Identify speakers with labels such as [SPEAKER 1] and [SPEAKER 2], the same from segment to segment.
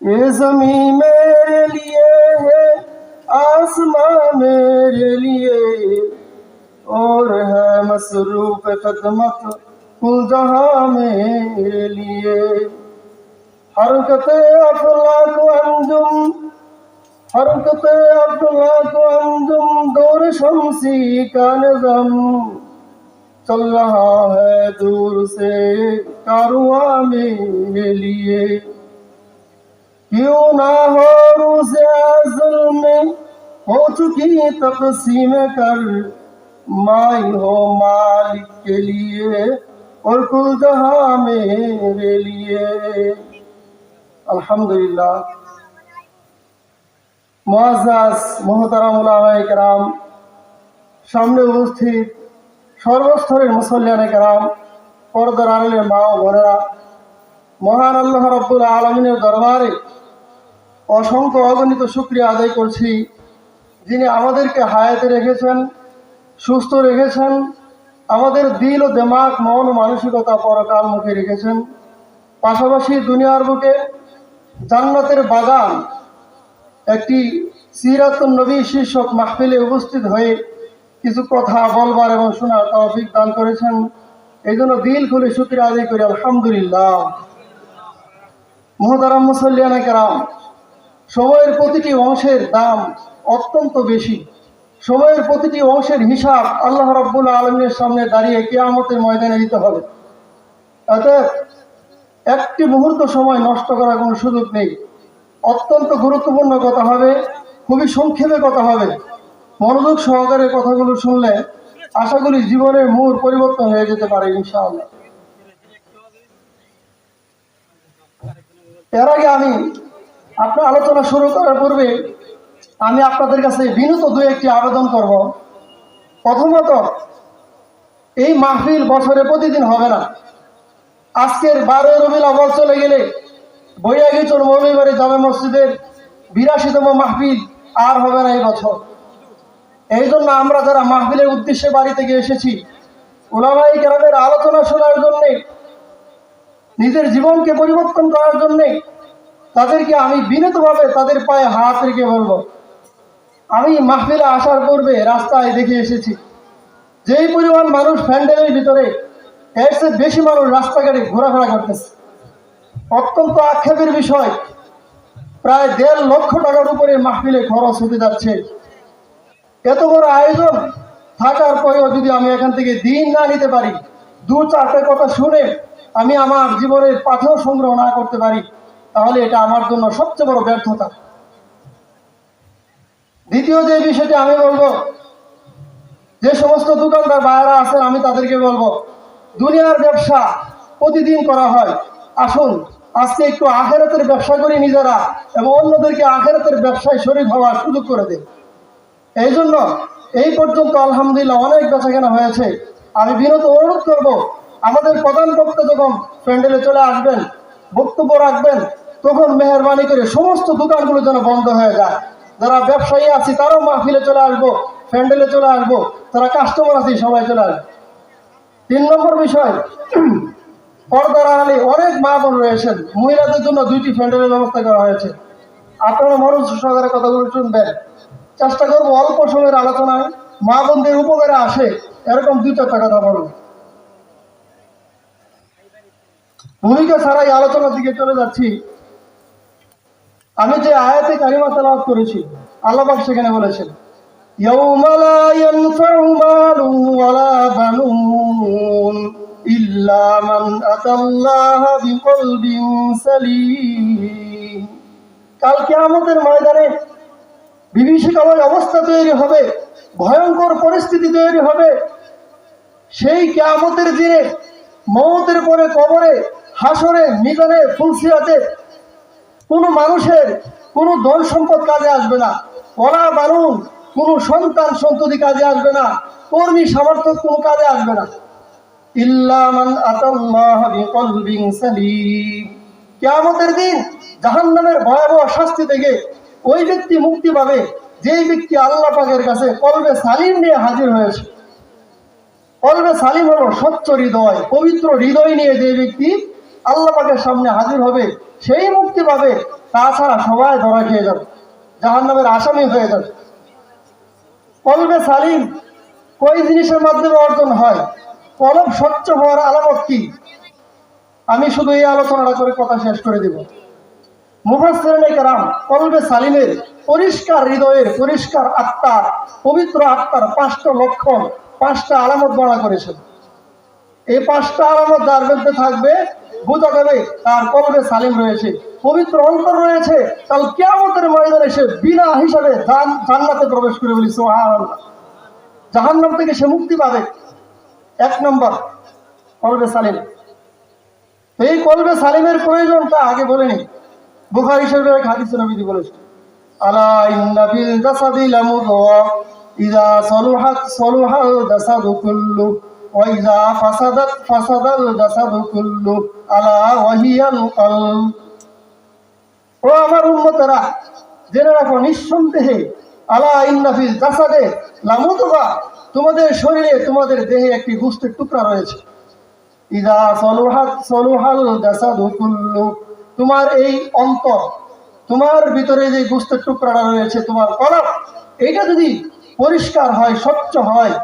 [SPEAKER 1] ये ज़मीं मेरे लिए है, आसमां मेरे लिए, और है मसरूफ़ ख़िदमत कुल जहां मेरे लिए। हरकते अफलाक अंजुम, हरकते अफलाक अंजुम, दौर शम्सी का निज़म, चल रहा है दूर से कारवां मेरे लिए। क्यों ना हो रोज़े अज़ल में हो चुकी तक़सीम कर, माई हो मालिक के लिए और कुल जहां मेरे लिए। अल्हम्दुलिल्लाह। मुअज़्ज़ज़ मुहतरम उलामाए केराम, सामने उपस्थित সর্বস্তরের মুসল্লিয়ানে কেরাম, পর্দার আড়ালের মা ও বোনেরা, মহান আল্লাহ রাব্বুল আলামিনের দরবারে অসংখ্য অগণিত শুকরিয়া আদায় করছি, যিনি আমাদেরকে হায়াতে রেখেছেন, সুস্থ রেখেছেন, আমাদের দিল ও দিমাগ, মন ও মানসিকতা পরকাল মুখে রেখেছেন। পাশাপাশি দুনিয়ার বুকে জান্নাতের বাগান একটি সিরাতুন নবী শীর্ষক মাহফিলে উপস্থিত হয়ে কিছু কথা বলবার এবং শোনার তৌফিক দান করেছেন। এই জন্য দিল খুলে শুকরিয়া আদায় করি, আলহামদুলিল্লাহ। মুহতারাম মুসল্লিয়ানে কেরাম, সময়ের প্রতিটি অংশের দাম অত্যন্ত বেশি। সময়ের প্রতিটি অংশের হিসাব আল্লাহ রাব্বুল আলামিনের সামনে দাঁড়িয়ে কিয়ামতের ময়দানে দিতে হবে। অতএব একটি মুহূর্ত সময় নষ্ট করার কোনো সুযোগ নেই। অত্যন্ত গুরুত্বপূর্ণ কথা হবে, খুবই সংক্ষেপে কথা হবে। মনোযোগ সহকারে কথাগুলো শুনলে আশা করি জীবনের মূল পরিবর্তন হয়ে যেতে পারে ইনশাআল্লাহ। এর আগে আমি আপনার আলোচনা শুরু করার পূর্বে আমি আপনাদের কাছে বিনীত দুই একটি আবেদন করব। প্রথমত, এই মাহফিল বছরে প্রতিদিন হবে না। আজকের 12 রবিউল আউয়াল চলে গেলে বৈরাগীচর মৌলভীবাড়ি জামে মসজিদের 82তম মাহফিল আর হবে না এই বছর। এই জন্য আমরা যারা মাহফিলের উদ্দেশ্যে বাড়ি থেকে এসেছি, উলামায়ে কেরামের আলোচনা শোনার জন্যে, নিজের জীবনকে পরিবর্তন করার জন্যে, তাদেরকে আমি বিনীতভাবে তাদের পায়ে হাত রেখে বলবো, আমি মাহফিলে আসার পূর্বে রাস্তায় দেখে এসেছি যেই পরিমাণ মানুষ প্যান্ডেলের ভিতরে, এর চেয়ে বেশি মানুষ রাস্তাঘাটে ঘোরাফেরা করতেছে। অত্যন্ত আক্ষেপের বিষয়, প্রায় 1.5 লক্ষ টাকার উপরে মাহফিলে খরচ হতে যাচ্ছে। এত বড় আয়োজন থাকার পরেও যদি আমি এখান থেকে দিন না নিতে পারি, 2-4টা কথা শুনে আমি আমার জীবনের পাথেয় সংগ্রহ না করতে পারি, তাহলে এটা আমার জন্য সবচেয়ে বড় ব্যর্থতা। দ্বিতীয় যে বিষয়টি আমি বলবো, যে সমস্ত দোকানদার ভাইয়েরা আছেন, আমি তাদেরকে বলবো, দুনিয়ার ব্যবসা প্রতিদিন করা হয়, আসুন আজকে একটু আখিরাতের ব্যবসা করি নিজেরা, এবং অন্যদেরকে আখিরাতের ব্যবসায় শরীক হওয়ার সুযোগ করে দেন। এই জন্য এই পর্যন্ত আলহামদুলিল্লাহ অনেক বেচাকেনা হয়েছে। আমি বিনত অনুরোধ করব, আমাদের প্রধান বক্তা যখন প্যান্ডেলে চলে আসবেন, বক্তব্য রাখবেন, তখন মেহরবানি করে সমস্ত দোকানগুলো যেন বন্ধ হয়ে যায়। যারা ব্যবসায়ী আছি তারাও মাহফিলে চলে আসবো, প্যান্ডেলে চলে আসবো, যারা কাস্টমার আছি সবাই চলে আসবে। 3 নম্বর বিষয়, পর্দার আড়ালে অনেক মা বোন রয়েছেন, মহিলাদের জন্য 2টি প্যান্ডেলের ব্যবস্থা করা হয়েছে। আপনারা মনোযোগ সহকারে কথাগুলো শুনবেন। চেষ্টা করবো অল্প সময়ের আলোচনায় মা বোনদের উপকারে আসে এরকম 2-4টা কথা বলব। ভূমিকা ছাড়াই আলোচনার দিকে চলে যাচ্ছি। আমি যে আয়াতে কারিমা তেলাওয়াত করেছি, আল্লাহ পাক সেখানে বলেছেন, ইয়াউমা লা ইয়ানফাউ মালুন ওয়ালা বানুন ইল্লা মান আতাল্লাহা বিকলবিন সালিম। কাল কিয়ামতের ময়দানে বিভীষিকাময় অবস্থা তৈরি হবে, ভয়ঙ্কর পরিস্থিতি তৈরি হবে। সেই কিয়ামতের দিনে, মওতের পরে কবরে, হাসরে, মিজানে, ফুলসিরাতে কোনো মানুষের কোনো ধন সম্পদ কাজে আসবে না, ওয়ালা বানুন, কোনো সন্তান সন্ততি কাজে আসবে না, কর্মী সামর্থ্য কোনো কাজে আসবে না, ইল্লা মান আতাল্লাহা বিকলবিন সালিম। কিয়ামতের দিন জাহান্নামের ভয়াবহ শাস্তি থেকে ওই ব্যক্তি মুক্তি পাবে যেই ব্যক্তি আল্লাহ পাকের কাছে কলবে সালিম নিয়ে হাজির হয়েছে। কলবে সালিম হলো স্বচ্ছ হৃদয়, পবিত্র হৃদয় নিয়ে যে ব্যক্তি আল্লাহ পাকের সামনে হাজির হবে, সেই মুক্তি পাবে। তাছাড়া সবাই ধরা খেয়ে যাবে, জাহান্নামের আসামি হয়ে যাবে। কলবে সালিম কই জিনিসের মাধ্যমে অর্জন হয়? কলব স্বচ্ছ হওয়ার আলামত কি? আমি শুধু এই আলোচনাটা করে কথা শেষ করে দিব। মুফাসসিরিনে কেরাম কলবে সালিমের, পরিষ্কার হৃদয়ের, পরিষ্কার আত্মার, পবিত্র আত্মার 5টা লক্ষণ, 5টা আলামত বর্ণনা করেছেন। এই 5টা আলামত যার মধ্যে থাকবে বোঝা যাবে তার কলবে সালিম রয়েছে, পবিত্র অন্তর রয়েছে। কাল কিয়ামতের ময়দানে সে বিনা হিসাবে জান্নাতে প্রবেশ করে, বলি সুবহানাল্লাহ। জাহান্নাম থেকে সে মুক্তি পাবে। 1 নম্বর কলবে সালিম। এই কলবে সালিমের প্রয়োজনটা আগে বলে নি। বুখারী শরীফের এক হাদিসে নবীজি বলেছেন, আলা ইন্না ফিল জাসাদি লামুদওয়া ইযা সালুহাত সালুহাল জাসাদু কুল্লু ওয়া ইযা ফাসাদাত ফাসাদাল জাসাদু কুল্লু আলা ওয়াহিয়াল কলব। ও আমার উম্মতেরা, জেনে রাখো নিঃসন্দেহে, আলা ইন্না ফিল জাসাদে লামুদওয়া, তোমাদের শরীরে, তোমাদের দেহে একটি গোশতের টুকরা রয়েছে। ইযা সালুহাত সালুহাল জাসাদু কুল্লু, তোমার এই অন্তর, তোমার ভিতরে যে গোশতের টুকরাটা রয়েছে, তোমার কলব, এইটা যদি পরিষ্কার হয়, স্বচ্ছ হয়,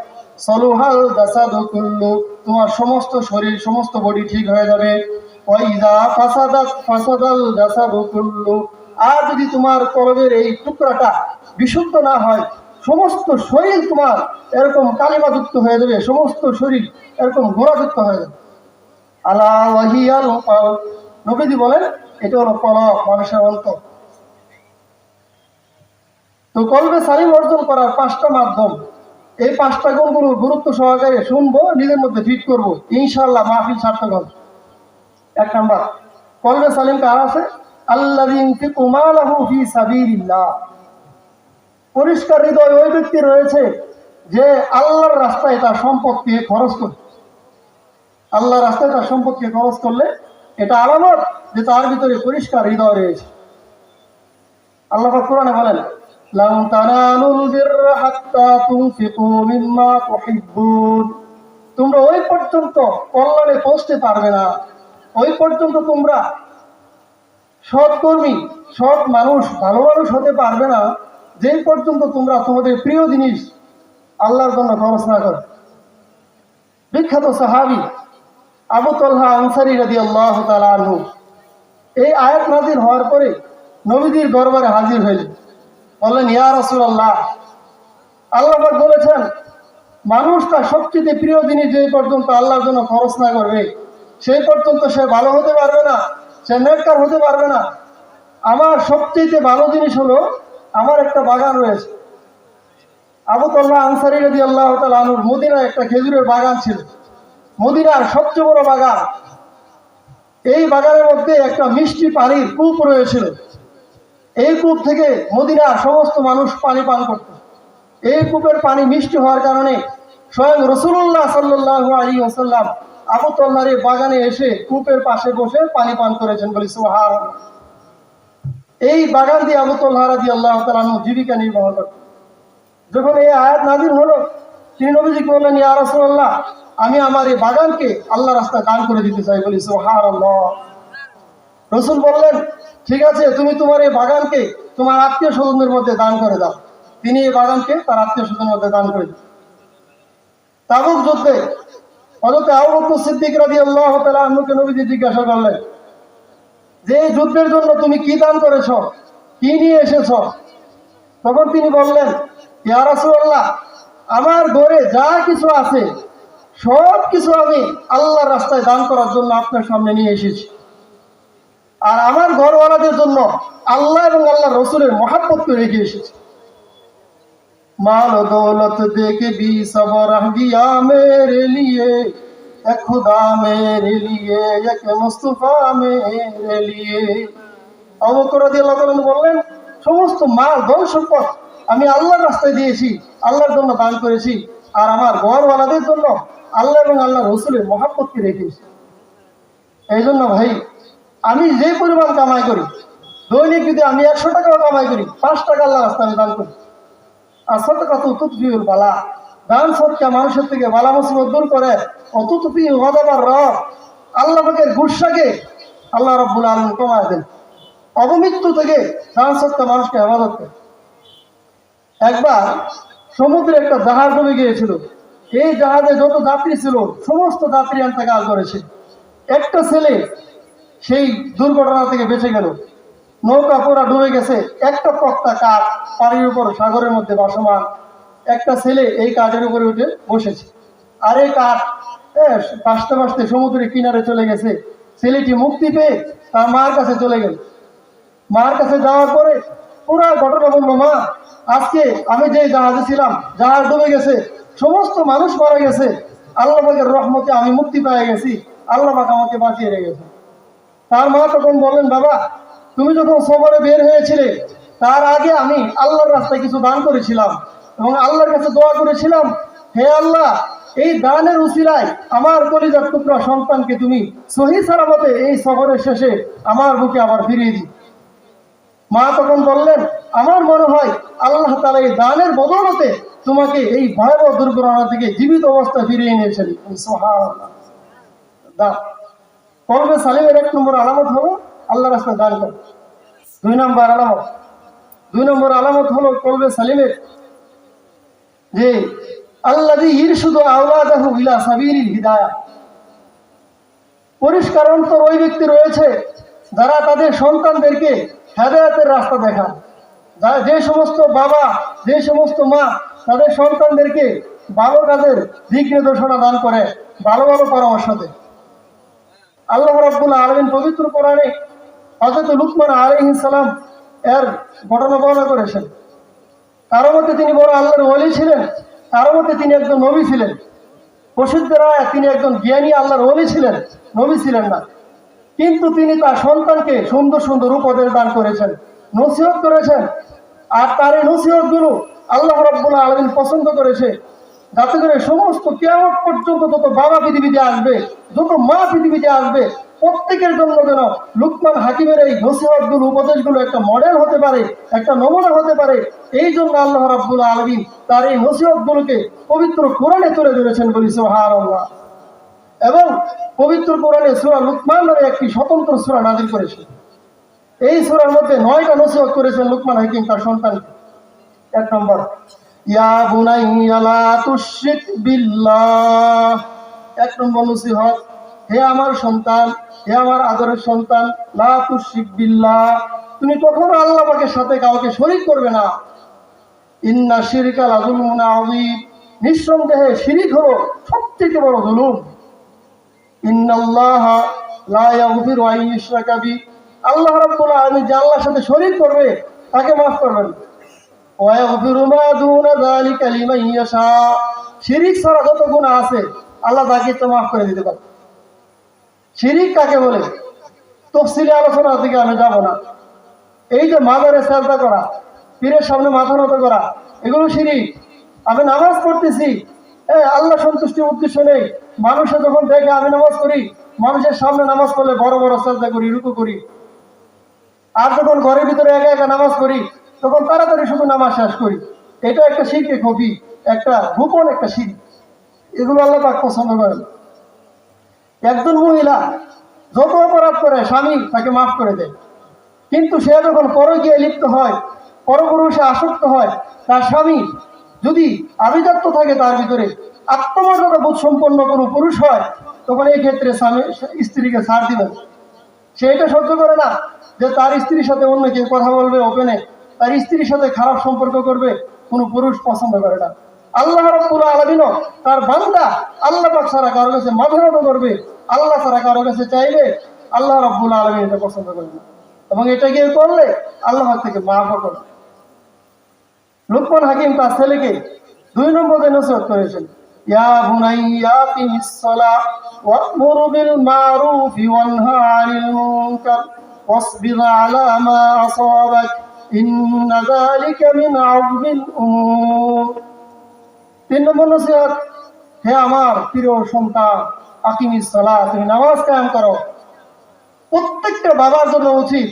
[SPEAKER 1] সালুহাল জাসাদু কুল্লু, তোমার সমস্ত শরীর, সমস্ত বডি ঠিক হয়ে যাবে। ওয়া ইযা ফাসাদাত ফাসাদাল জাসাদু কুল্লু, আর যদি তোমার কলবের এই টুকরাটা বিশুদ্ধ না হয়, সমস্ত শরীর তোমার এরকম কালিমাযুক্ত হয়ে যাবে, সমস্ত শরীর এরকম গোড়াযুক্ত হয়ে যাবে। আলা ওয়াহিয়াল কলব, নবীজি বলেন এটা হলো কলব, মানুষের অন্তর। তো কলবে সালিম অর্জন করার 5টা মাধ্যম, এই 5টা গুণগুলো গুরুত্ব সহকারে শুনবো, নিজের মধ্যে ফিট করবো, ইনশাআল্লাহ মাহফিল সার্থক হবে। 1 নাম্বার, কলবে সালিম কার আছে? আল্লাযী ইউনফিকু মালাহু ফি সাবিলিল্লাহ। পরিষ্কার হৃদয় ওই ব্যক্তি রয়েছে যে আল্লাহর রাস্তায় তার সম্পদকে খরচ করে। আল্লাহর রাস্তায় তার সম্পদকে খরচ করলে এটা আলামত যে তার ভিতরে পরিষ্কার হৃদয় রয়েছে। আল্লাহ পাক কোরআনে বলেন, লান তানালুল বিররা হাত্তা তুনফিকু মিম্মা তুহিব্বুন, তোমরা ওই পর্যন্ত কল্যাণে পৌঁছতে পারবে না, ওই পর্যন্ত তোমরা সৎকর্মী, সৎ মানুষ, ভালো মানুষ হতে পারবে না, যেই পর্যন্ত তোমরা তোমাদের প্রিয় জিনিস আল্লাহর জন্য খরচ না করো। বিখ্যাত সাহাবী আবু তালহা আনসারী রাদিয়াল্লাহু তাআলা আনহু এই আয়াত নাযিল হওয়ার পরে নবীজির দরবারে হাজির হইলেন। বললেন, ইয়া রাসূলুল্লাহ, আল্লাহ পাক বলেছেন মানুষ তার সবচেয়ে প্রিয় জিনিস যেই পর্যন্ত আল্লাহর জন্য খরচ না করবে, সেই পর্যন্ত সে ভালো হতে পারবে না, সে নেককার হতে পারবে না। আমার সবচেয়ে ভালো জিনিস হলো আমার একটা বাগান রয়েছে। আবু তালহা আনসারী রাদিয়াল্লাহু তাআলা আনহুর মদিনায় একটা খেজুরের বাগান ছিল, মদিনার সবচেয়ে বড় বাগান। এই বাগানের মধ্যে একটা মিষ্টি পানির কূপ রয়েছিল। এই কূপ থেকে মদিনার সমস্ত মানুষ পানি পান করত। এই কূপের পানি মিষ্টি হওয়ার কারণে স্বয়ং রাসূলুল্লাহ সাল্লাল্লাহু আলাইহি ওয়াসাল্লাম আবু তালহার এই বাগানে এসে কূপের পাশে বসে পানি পান করেছেন, বলি সুবহানাল্লাহ। এই বাগান দিয়ে আবু তালহা রাদিয়াল্লাহু তাআলা আনহু জীবিকা নির্বাহ করতেন। যখন এই আয়াত নাযিল হলো, তিনি নবীজিকে বললেন, ইয়া রাসূলুল্লাহ, আমি আমার এই বাগানকে আল্লাহর রাস্তায় দান করে দিতে চাই, বলি সুবহানাল্লাহ। রাসূল বললেন, ঠিক আছে, তুমি তোমার এই বাগানকে তোমার আত্মীয় স্বজনদের মধ্যে দান করে দাও। তিনি এই বাগানকে তার আত্মীয় স্বজনের মধ্যে দান করে দিলেন। তাবুক যুদ্ধে হযরত আবু বকর সিদ্দিক রাদিয়াল্লাহু তাআলা আনহুকে নবীজি জিজ্ঞাসা করলেন যে এই যুদ্ধের জন্য তুমি কি দান করেছো, কি নিয়ে এসেছো? তখন তিনি বললেন, ইয়া রাসূলুল্লাহ, আমার ঘরে যা কিছু আছে সব কিছু আমি আল্লাহর রাস্তায় দান করার জন্য আপনার সামনে নিয়ে এসেছি। আর আমার ঘরওয়ালাদের জন্য আল্লাহ এবং আল্লাহর রাসূলের মহব্বতকে রেখে এসেছি। মাল দৌলত দেখে भी सब रह गया मेरे लिए, एक खुदा मेरे लिए, एक मुस्तफा मेरे लिए। আবু বকর রাদিয়াল্লাহু তাআলা বললেন, সমস্ত মাল ধন সম্পদ আমি আল্লাহর রাস্তায় দিয়েছি, আল্লাহর জন্য দান করেছি, আর আমার ঘরওয়ালাদের জন্য আল্লাহ এবং আল্লাহর রাসূলের মহব্বতকে রেখেছি। এই জন্য ভাই, আমি যে পরিমাণ কামাই করি, দৈনিক যদি আমি 100 টাকাও কামাই করি, 5 টাকা আল্লাহর রাস্তায় আমি দান করি। আর সাদাকা তুতফিউল বালা, দান সদকা মানুষের থেকে বালা মুসিবত দূর করে। অতুতফিউ গাদাবার রব, আল্লাহ পাকের গুসাকে আল্লাহ রাব্বুল আলামিন কমায় দেন। অবমৃত্যু থেকে সাংসদটা মানুষকে হেফাজত করে। একবার সমুদ্রে একটা জাহাজ ডুবে গিয়েছিল। এই জাহাজে যত যাত্রী ছিল সমস্ত যাত্রী ইন্তেকাল করেছে। একটা ছেলে সেই দুর্ঘটনা থেকে বেঁচে গেল। নৌকা পুরা ডুবে গেছে, একটা তক্তা কাঠ পানির উপর সাগরের মধ্যে ভাসমান। একটা ছেলে এই কাঠের উপরে উঠে বসেছে, আর এই কাঠ ভাসতে ভাসতে সমুদ্রের কিনারে চলে গেছে। ছেলেটি মুক্তি পেয়ে তার মার কাছে চলে গেল। মার কাছে যাওয়ার পরে পুরা ঘটনা বললো, মা আজকে আমি যে জাহাজে ছিলাম জাহাজ ডুবে গেছে, সমস্ত মানুষ মারা গেছে, আল্লাহ পাকের রহমতে আমি মুক্তি পেয়ে গেছি, আল্লাহ পাক আমাকে বাঁচিয়ে রেখেছে। তার মা তখন বললেন, বাবা তুমি যখন সফরে বের হয়েছিলে তার আগে আমি আল্লাহর রাস্তায় কিছু দান করেছিলাম এবং আল্লাহর কাছে দোয়া করেছিলাম, হে আল্লাহ এই দানের উসিলায় আমার কলিজার টুকরা সন্তানকে তুমি সহি সালামতে এই সফরের শেষে আমার বুকে আবার ফিরিয়ে দিই। মা তখন বললেন, আমার মনে হয় আল্লাহ তাআলা এই দানের বদৌলতে তোমাকে এই ভয়াবহ দুর্ঘটনা থেকে জীবিত অবস্থায় ফিরিয়ে নিয়েছেন। সুবহানাল্লাহ। দান কলবে সালিমের 1 নম্বর আলামত হলো আল্লাহ রাস্তায় দান করা। 2 নম্বর আলামত হলো কলবে সালিমের যে আল্লাযী ইরশুদু আওলাদাহু ইলা সাবিলিল হিদায়াহ। পরিষ্কার অন্তর ওই ব্যক্তি রয়েছে যারা তাদের সন্তানদেরকে হেদায়েতের রাস্তা দেখান। যে সমস্ত বাবা, যে সমস্ত মা তাদের সন্তানদেরকে ভালো কাজের দিক নির্দেশনা দান করে, ভালো ভালো পরামর্শ দেয়। আল্লাহ রাব্বুল আলামিন পবিত্র কোরআনে হযরত লুকমান আলাইহিস সালাম এর ঘটনা বর্ণনা করেছেন। কারো মতে তিনি বড় আল্লাহর ওলি ছিলেন, কারো মতে তিনি একজন নবী ছিলেন। প্রসিদ্ধ রায় তিনি একজন জ্ঞানী আল্লাহর ওলি ছিলেন, নবী ছিলেন না। কিন্তু তিনি তার সন্তানকে সুন্দর সুন্দর উপদেশ দান করেছেন, নসিহত করেছেন। আর তার এই নসিহতগুলো আল্লাহ রাব্বুল আলামিন পছন্দ করেছে, যাতে করে সমস্ত কিয়ামত পর্যন্ত যত বাবা পৃথিবীতে আসবে, যত মা পৃথিবীতে আসবে, প্রত্যেকের জন্য যেন লুকমান হাকিমের এই নসিহতগুলো, উপদেশগুলো একটা মডেল হতে পারে, একটা নমুনা হতে পারে। এই জন্য আল্লাহ রাব্বুল আলামিন তার এই নসিহতগুলোকে পবিত্র কোরআনে তুলে ধরেছেন, বলি সুবহানাল্লাহ। এবং পবিত্র কোরআনে সূরা লুকমান নামে একটি স্বতন্ত্র সূরা নাযিল করেছেন। এই সূরার মধ্যে 9টা নসিহত করেছেন লুকমান হাকিম তার সন্তানকে। 1 নম্বর, ইয়া বুনাইয়া লা তুশরিক বিল্লাহ। 1 নম্বর নসিহত, হে আমার সন্তান, হে আমার আদরের সন্তান, লা তুশরিক বিল্লাহ, তুমি কখনো আল্লাহ পাকের সাথে কাউকে শরীক করবে না। ইন্না শিরকা লাযুলমুন আযীম, নিঃসন্দেহে শিরিক হলো সবথেকে বড় জুলুম। ইন্নাল্লাহা লা ইয়াগফিরু আন ইউশরাকা বিহি, আল্লাহ রাব্বুল আলামিন যে আল্লাহর সাথে শরীক করবে তাকে মাফ করবেন। ওয়া ইয়াগফিরু মা দুনা যালিকা লিমান ইয়াশা, শিরিক ছাড়া যত গুনাহ আছে আল্লাহ তাকে তো মাফ করে দিতে পারে। শিরিক কাকে বলে তফসিলি আলোচনার দিকে আমি যাব না। এই যে মাজারে সাজদা করা, পীরের সামনে মাথা নত করা, এগুলো শিরিক। আমি নামাজ পড়তেছি, আল্লাহ সন্তুষ্টির উদ্দেশ্য নেই। মানুষে যখন দেখে আমি নামাজ করি, মানুষের সামনে নামাজ পড়লে বড় বড় সাজদা করি, রুকু করি। আর যখন ঘরের ভিতরে একা একা নামাজ পড়ি তখন তাড়াতাড়ি শুধু নামাজ শেষ করি। এটা একটা শিরকে খফি, একটা গোপন একটা শিরক। এগুলো আল্লাহ পাক পছন্দ করেন। একজন মহিলা যত অপরাধ করে স্বামী তাকে মাফ করে দেয়, কিন্তু সে যখন পরকীয়ায় লিপ্ত হয়, পরপুরুষে আসক্ত হয়, তার স্বামী যদি আভিজাত্য থাকে, তার ভিতরে আত্মমর্যাদা বোধ সম্পন্ন কোনো পুরুষ হয়, তখন এই ক্ষেত্রে স্বামী স্ত্রীকে ছাড় দিবেন। সে এটা সহ্য করে না যে তার স্ত্রীর সাথে অন্য কেউ কথা বলবে ওপেনে, তার স্ত্রীর সাথে খারাপ সম্পর্ক করবে, কোনো পুরুষ পছন্দ করে না। আল্লাহ রাব্বুল আলামিনও তার বান্দা আল্লাহ পাক ছাড়া কারো কাছে মাথা নত করবে, আল্লাহ ছাড়া কারো কাছে চাইবে, আল্লাহ রাব্বুল আলামিন এটা পছন্দ করে না। এবং এটা কেউ করলে আল্লাহ থেকে মাফও করবে। লুকমান হাকিম তার ছেলেকে 2 নম্বরে নসিহত করেছেন, ইয়া বুনাইয়া আকিমিস সালাহ ওয়া'মুর বিল মারুফি ওয়ানহা আনিল মুনকার ওয়াসবির আলা মা আসাবাক ইন্না যালিকা মিন আযমিল উমুর। 3 নম্বর নসিহত, হে আমার প্রিয় সন্তান, আকিমিস সালাহ, তুমি নামাজ কায়েম করো। প্রত্যেকটা বাবার জন্য উচিত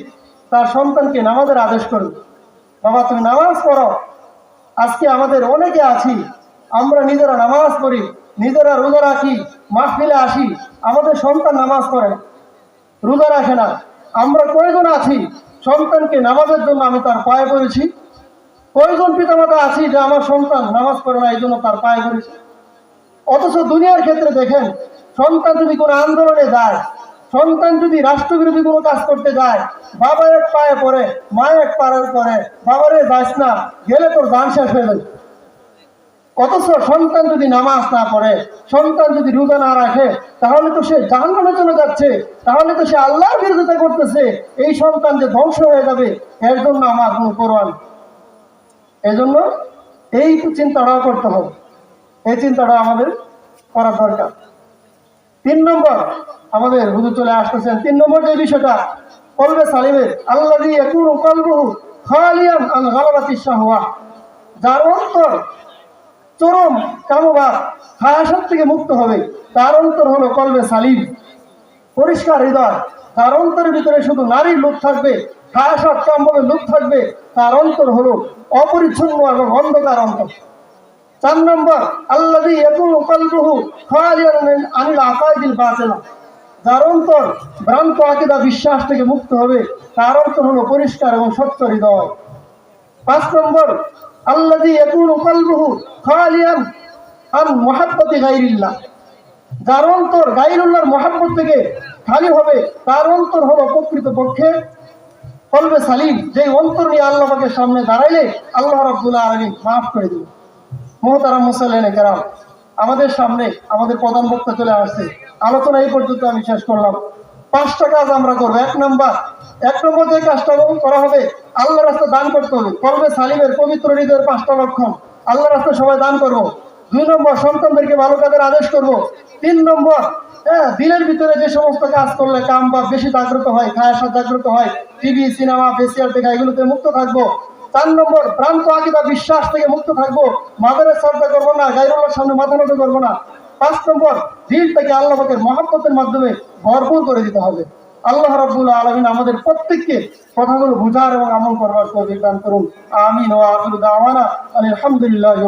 [SPEAKER 1] তার সন্তানকে নামাজের আদেশ করবে। বাবা তুমি নামাজ পড়ো। আজকে আমাদের অনেকে আছি, আমরা নিজেরা নামাজ পড়ি, নিজেরা রোজা রাখি, মাহফিলে আসি, আমাদের সন্তান নামাজ পড়ে, রোজা রাখে না। আমরা কয়জন আছি সন্তানকে নামাজের জন্য আমি তার পায়ে পড়েছি। কয়জন পিতামাতা আছি যে আমার সন্তান নামাজ পড়ে না, এই জন্য তার পায়ে পড়েছি। অথচ দুনিয়ার ক্ষেত্রে দেখেন, সন্তান যদি কোনো আন্দোলনে যায়, সন্তান যদি রাষ্ট্রবিরোধী কোনো কাজ করতে যায়, বাবা এক পায়ে পড়ে, মা এক পায়ের পরে, বাবারে যাস না, গেলে তোর জান শেষ হয়ে যাবে। অথচ সন্তান যদি নামাজ না পড়ে, সন্তান যদি রোজা না রাখে, তাহলে তো সে জাহান্নামে চলে যাচ্ছে, তাহলে তো সে আল্লাহর বিরোধিতা করতেছে। এই সন্তান যে ধ্বংস হয়ে যাবে, এর জন্য আমার কোনো পরোয়া নেই। এই জন্য এই চিন্তাটাও করতে হবে, এই চিন্তাটা আমাদের করা দরকার। 3 নম্বর, আমাদের হুজুর চলে আসতেছেন 3 নম্বর যে বিষয়টা, কলবে সালিমের আল্লাযী ইয়াকুনু কলবুহু খালিয়ান আন গালাবাতিশ শাহওয়াত, যার অন্তর চরম কামভাব খায়াসাত থেকে মুক্ত হবে, তার অন্তর হলো কলবে সালিম, পরিষ্কার হৃদয়। তার অন্তরের ভিতরে শুধু নারীর লোভ থাকবে, খায়াসাত কামভাবের লোভ থাকবে, তার অন্তর হলো অপরিচ্ছন্ন এবং অন্ধকার অন্তর। 4 নম্বর, আল্লাযী ইয়াকুনু কলবুহু খালিয়ান আনিল আকাইদিল বাতিলা, যার অন্তর ভ্রান্ত আকীদা বিশ্বাস থেকে মুক্ত হবে, তার অন্তর হলো পরিষ্কার এবং স্বচ্ছ হৃদয়। 5 নম্বর, আল্লাযী ইয়াকুনু কলবুহু খালিয়ান আন মুহাব্বতি গায়রিল্লাহ, যার অন্তর গায়রুল্লাহর মহব্বত থেকে খালি হবে, তার অন্তর হলো প্রকৃতপক্ষে কলবে সালিম, যে অন্তর নিয়ে আল্লাহ পাকের সামনে দাঁড়াইলে আল্লাহ রাব্বুল আলামিন মাফ করে দিবেন। মুহতারাম মুসল্লিনে কেরাম, আমাদের সামনে আমাদের প্রধান বক্তা চলে আসছে, আলোচনা এই পর্যন্ত আমি শেষ করলাম। 5টা কাজ আমরা করবো। 1 নম্বর যে কাজটা করা হবে, আল্লাহর রাস্তায় দান করতে হবে। কলবে সালিমের পবিত্র হৃদয়ের 5টা লক্ষণ, আল্লাহর রাস্তায় সবাই দান করব। 2 নম্বর, সন্তানদেরকে ভালো কাজের আদেশ করব। 3 নম্বর, দিলের ভিতরে যে সমস্ত কাজ করলে কাম বা বেশি জাগ্রত হয়, খায়াসাত জাগ্রত হয়, টিভি সিনেমা ফেসিয়াল দেখা, এগুলোতে মুক্ত থাকবো। 4 নম্বর, ভ্রান্ত আকীদা বিশ্বাস থেকে মুক্ত থাকবো, মাদারের শ্রদ্ধা করবো না, গায়রুল্লাহর সামনে মাথা নত করবো না। 5 নম্বর, দিলটাকে আল্লাহ পাকের মহব্বতের মাধ্যমে ভরপুর করে দিতে হবে। আল্লাহ রাব্বুল আলামিন আমাদের প্রত্যেককে কথাগুলো বুঝার এবং আমল করবার তৌফিক দান করুন। আমিন ওয়া আখিরু দাওয়ানা আলহামদুলিল্লাহ।